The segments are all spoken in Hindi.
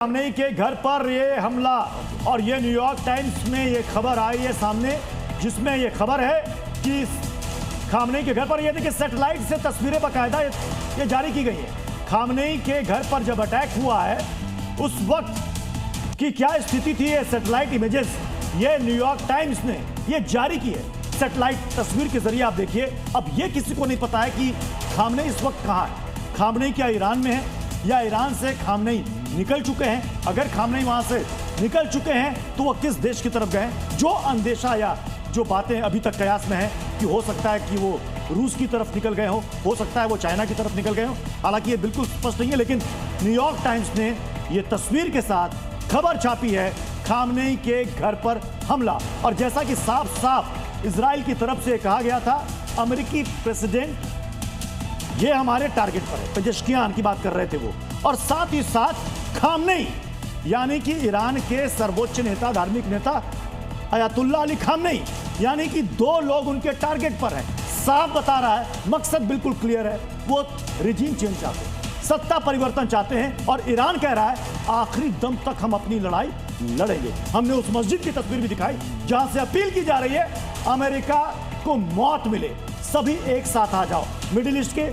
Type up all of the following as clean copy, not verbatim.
खामनेई के घर पर ये हमला और ये न्यूयॉर्क टाइम्स में ये खबर आई है सामने, जिसमें ये खबर है कि खामनेई के घर पर ये देखिए सैटेलाइट से तस्वीरें बाकायदा ये जारी की गई है। खामनेई के घर पर जब अटैक हुआ है उस वक्त की क्या स्थिति थी, ये सैटेलाइट इमेजेस ये न्यूयॉर्क टाइम्स ने ये जारी की है सैटेलाइट तस्वीर के जरिए। आप देखिए, अब ये किसी को नहीं पता है कि खामनेई इस वक्त कहाँ है। खामनेई क्या ईरान में है या ईरान से खामनेई निकल चुके हैं? अगर खामनेई वहां से निकल चुके हैं तो वह किस देश की तरफ गए? जो अंदेशा या जो बातें अभी तक कयास में है कि हो सकता है कि वो रूस की तरफ निकल गए हो सकता है वो चाइना की तरफ निकल गए हो, हालांकि ये बिल्कुल स्पष्ट नहीं है। लेकिन न्यूयॉर्क टाइम्स ने ये तस्वीर के साथ खबर छापी है खामनेई के घर पर हमला। और जैसा कि साफ साफ इजराइल की तरफ से कहा गया था, अमेरिकी प्रेसिडेंट ये हमारे टारगेट पर है, पेजेश्कियान की बात कर रहे थे वो, और साथ ही साथ खामनेई यानी कि ईरान के सर्वोच्च नेता, धार्मिक नेता अयातुल्लाह अली खामनेई, यानी कि दो लोग उनके टारगेट पर हैं। साफ बता रहा है, मकसद बिल्कुल क्लियर है, वो रिजीम चेंज चाहते हैं, सत्ता परिवर्तन चाहते हैं। और ईरान कह रहा है आखिरी दम तक हम अपनी लड़ाई लड़ेंगे। हमने उस मस्जिद की तस्वीर भी दिखाई जहां से अपील की जा रही है अमेरिका को मौत मिले, सभी एक साथ आ जाओ। मिडिल ईस्ट के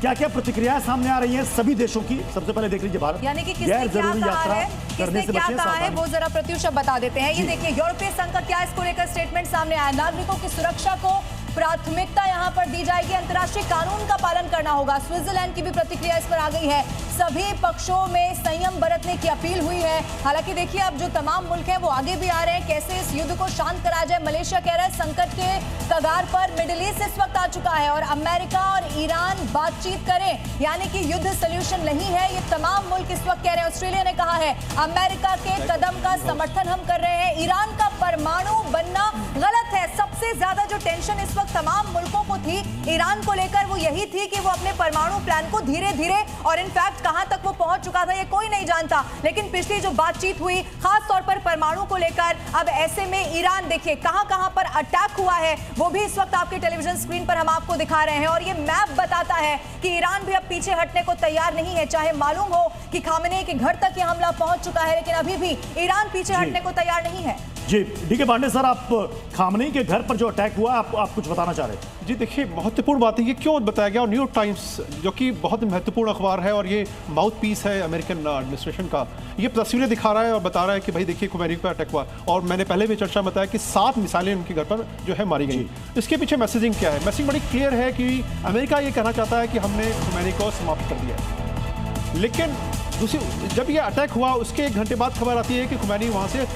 क्या क्या प्रतिक्रियाएं सामने आ रही हैं सभी देशों की। सबसे पहले देख लीजिए भारत, यानी कि किसने क्या कहा है, किसने क्या कहा है वो जरा प्रत्युष बता देते हैं। ये देखिए यूरोपीय संघ का क्या इसको लेकर स्टेटमेंट सामने आया। नागरिकों की सुरक्षा को प्राथमिकता यहां पर दी जाएगी, अंतर्राष्ट्रीय कानून का पालन करना होगा। स्विट्जरलैंड की भी प्रतिक्रिया इस पर आ गई है। सभी पक्षों में संयम बरतने की अपील हुई है। हालांकि देखिए अब जो तमाम मुल्क हैं वो आगे भी आ रहे हैं, कैसे इस युद्ध को शांत कराया जाए। मलेशिया कह रहा है संकट के कगार पर मिडिल ईस्ट इस वक्त आ चुका है और अमेरिका और ईरान बातचीत करें, यानी कि युद्ध सोल्यूशन नहीं है, ये तमाम मुल्क इस वक्त कह रहे हैं। ऑस्ट्रेलिया ने कहा है अमेरिका के कदम का समर्थन हम कर रहे हैं। ईरान का परमाणु बनना गलत है। सबसे ज्यादा जो टेंशन इस वक्त तमाम मुल्कों को थी ईरान को लेकर वो यही थी कि वो अपने परमाणु प्लान को धीरे धीरे, और इनफैक्ट कहां तक वो पहुंच चुका था ये कोई नहीं जानता, लेकिन पिछली जो बातचीत हुई खास तौर पर परमाणु को लेकर, अब ऐसे में ईरान देखिए कहां कहां पर अटैक हुआ है वो भी इस वक्त आपके टेलीविजन स्क्रीन पर हम आपको दिखा रहे हैं। और ये मैप बताता है कि ईरान भी अब पीछे हटने को तैयार नहीं है, चाहे मालूम हो कि खामनेई के घर तक ये हमला पहुंच चुका है, लेकिन अभी भी ईरान पीछे हटने को तैयार नहीं है। जी डीके पांडे सर, आप खामनेई के घर पर जो अटैक हुआ आप कुछ बताना चाह रहे थे? जी देखिए, महत्वपूर्ण बात है ये क्यों बताया गया। और न्यूयॉर्क टाइम्स जो कि बहुत महत्वपूर्ण अखबार है और ये माउथ पीस है अमेरिकन एडमिनिस्ट्रेशन का, ये तस्वीरें दिखा रहा है और बता रहा है कि भाई देखिए खुमैनी पर अटैक हुआ। और मैंने पहले भी चर्चा बताया कि 7 मिसाइलें उनके घर पर जो है मारी गई। इसके पीछे मैसेजिंग क्या है? मैसेजिंग बड़ी क्लियर है कि अमेरिका ये कहना चाहता है कि हमने खुमैनी को समाप्त कर दिया। लेकिन दूसरी, जब ये अटैक हुआ उसके 1 घंटे बाद खबर आती है कि खुमैनी वहाँ से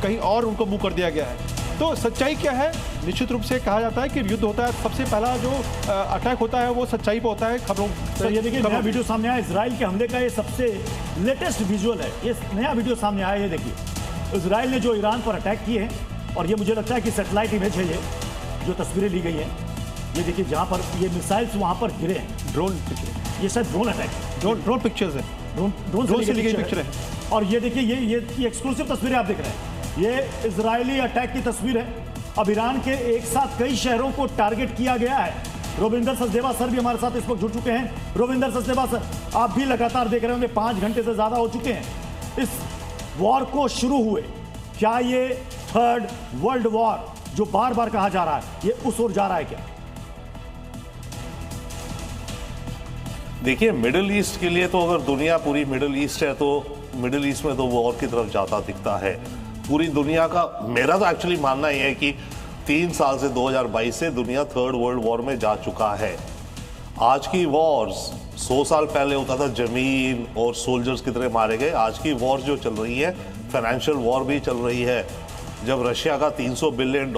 कहीं और उनको मूव कर दिया गया है। तो सच्चाई क्या है? निश्चित रूप से कहा जाता है कि युद्ध होता है, सबसे पहला जो अटैक होता है वो सच्चाई पे होता है, खबरों। तो ये देखिए नया वीडियो सामने आया इजराइल के हमले का, ये सबसे लेटेस्ट विजुअल है। ये नया वीडियो सामने आया, ये देखिए इजराइल ने जो ईरान पर अटैक किए हैं, और ये मुझे लगता है कि सैटेलाइट इमेज है, ये जो तस्वीरें ली गई हैं, ये देखिए जहाँ पर ये मिसाइल्स वहाँ पर गिरे हैं। ड्रोन पिक्चर, ये शायद ड्रोन अटैक, ड्रोन पिक्चर्स है, ड्रोन से ली गई पिक्चर है। और ये देखिए ये एक्सक्लूसिव तस्वीरें आप देख रहे हैं, ये इजरायली अटैक की तस्वीर है। अब ईरान के एक साथ कई शहरों को टारगेट किया गया है। रोविंदर सचदेवा सर भी हमारे साथ इस वक्त जुड़ चुके हैं। रोविंदर सचदेवा सर, आप भी लगातार देख रहे होंगे, 5 घंटे से ज्यादा हो चुके हैं इस वॉर को शुरू हुए। क्या ये 3rd वर्ल्ड वॉर जो बार बार कहा जा रहा है, ये उस ओर जा रहा है क्या? देखिए, मिडिल ईस्ट के लिए तो अगर दुनिया पूरी मिडिल ईस्ट है तो मिडिल ईस्ट में तो वॉर की तरफ जाता दिखता है पूरी दुनिया का। मेरा तो एक्चुअली मानना यह है कि 3 साल से 2022 से दुनिया 3rd वर्ल्ड वॉर में जा चुका है। आज की वॉर्स 100 साल पहले होता था जमीन और सोल्जर्स की तरह मारे गए। आज की वॉर जो चल रही है फाइनेंशियल वॉर भी चल रही है। जब रशिया का $300 बिलियन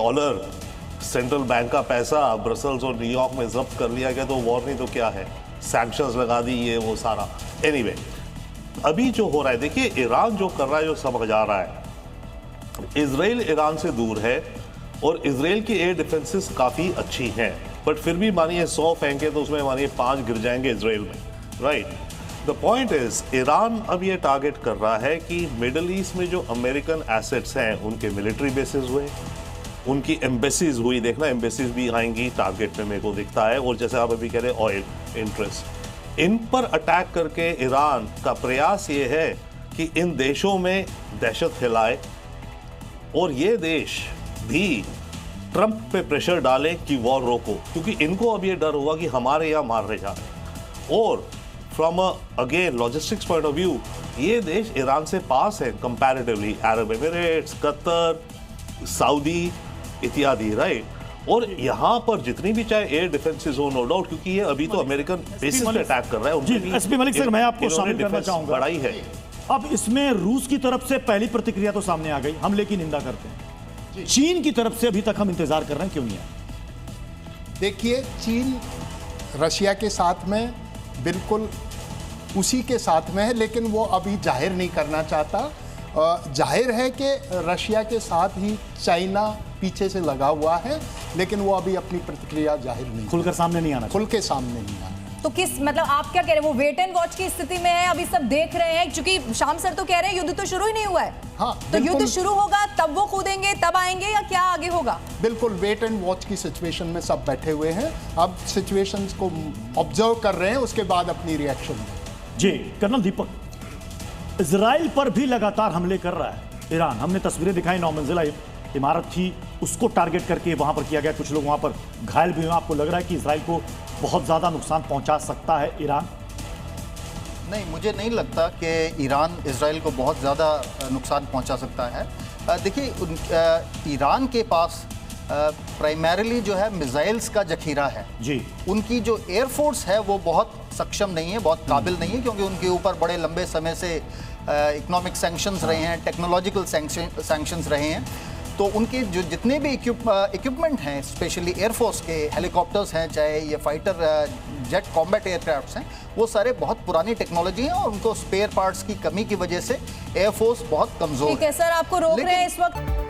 सेंट्रल बैंक का पैसा ब्रसल्स और न्यूयॉर्क में जब्त कर लिया गया तो वॉर नहीं तो क्या है, सैंक्शंस लगा दी, ये वो सारा। एनीवे, अभी जो हो रहा है देखिए, ईरान जो कर रहा है, जो समझ आ रहा है, इजराइल ईरान से दूर है और इजराइल की एयर डिफेंसेस काफ़ी अच्छी हैं, बट फिर भी मानिए 100 फेंके तो उसमें मानिए 5 गिर जाएंगे इजराइल में, right. The point is, Iran अब ये टारगेट कर रहा है कि मिडल ईस्ट में जो अमेरिकन एसेट्स हैं उनके मिलिट्री बेसिस हुए, उनकी एम्बेसीज हुई, देखना एम्बेसीज भी आएंगी टारगेट में, मेरे को दिखता है। और जैसे आप अभी कह रहे ऑयल इंटरेस्ट, इन पर अटैक करके ईरान का प्रयास ये है कि इन देशों में दहशत फैलाए और ये देश भी ट्रंप पे प्रेशर डाले कि वॉर रोको, क्योंकि इनको अब ये डर हुआ कि हमारे यहाँ मारे जा रहे हैं। और from again logistics point of view ये देश ईरान से पास है comparatively, Arab Emirates, Qatar, Saudi इत्यादि, राइट। और यहाँ पर जितनी भी चाहे एयर डिफेंसेस हो, नो डाउट, क्योंकि ये अभी तो अमेरिकन बेसिस पे अटैक कर रहा है। जी एसपी मलिक सर, मैं आपको शामिल करना चाहूंगा। बढ़ाई है। अब इसमें रूस की तरफ से पहली प्रतिक्रिया तो सामने आ गई, हमले की निंदा करते हैं। चीन की तरफ से अभी तक हम इंतजार कर रहे हैं, क्यों नहीं है? देखिए, चीन रशिया के साथ में बिल्कुल उसी के साथ में है, लेकिन वो अभी जाहिर नहीं करना चाहता। जाहिर है कि रशिया के साथ ही चाइना पीछे से लगा हुआ है, लेकिन वो अभी अपनी प्रतिक्रिया जाहिर नहीं, खुलकर सामने नहीं आना, खुल के सामने नहीं आना। तो किस मतलब आप क्या कह रहे हैं, वो वेट एंड वॉच की स्थिति में है, अभी सब देख रहे हैं? क्योंकि शाम सर तो कह रहे हैं युद्ध तो शुरू ही नहीं हुआ है। हाँ, तो युद्ध शुरू होगा तब वो कूदेंगे, तब आएंगे, या क्या आगे होगा? बिल्कुल वेट एंड वॉच की सिचुएशन में सब बैठे हुए हैं, अब सिचुएशंस को ऑब्जर्व कर रहे हैं, उसके बाद अपनी रिएक्शन। जी कर्नल दीपक, इजराइल पर भी लगातार हमले कर रहा है ईरान। हमने तस्वीरें दिखाई, 9 मंजिला इमारत थी, उसको टारगेट करके वहां पर किया गया। कुछ लोग वहां पर घायल भी हुए। आपको लग रहा है कि इजराइल को बहुत ज्यादा नुकसान पहुंचा सकता है ईरान? नहीं, मुझे नहीं लगता कि ईरान इजराइल को बहुत ज़्यादा नुकसान पहुंचा सकता है। देखिए, ईरान के पास प्राइमरीली जो है मिसाइल्स का जखीरा है जी। उनकी जो एयरफोर्स है वो बहुत सक्षम नहीं है, बहुत काबिल नहीं है, क्योंकि उनके ऊपर बड़े लंबे समय से इकोनॉमिक सैंक्शंस रहे हैं, टेक्नोलॉजिकल सैंक्शंस रहे हैं। तो उनके जो जितने भी इक्विपमेंट हैं, स्पेशली एयरफोर्स के हेलीकॉप्टर्स हैं, चाहे ये फाइटर जेट कॉम्बैट एयरक्राफ्ट्स हैं, वो सारे बहुत पुरानी टेक्नोलॉजी हैं और उनको स्पेयर पार्ट्स की कमी की वजह से एयरफोर्स बहुत कमज़ोर है। ठीक है सर, आपको रोक रहे हैं इस वक्त।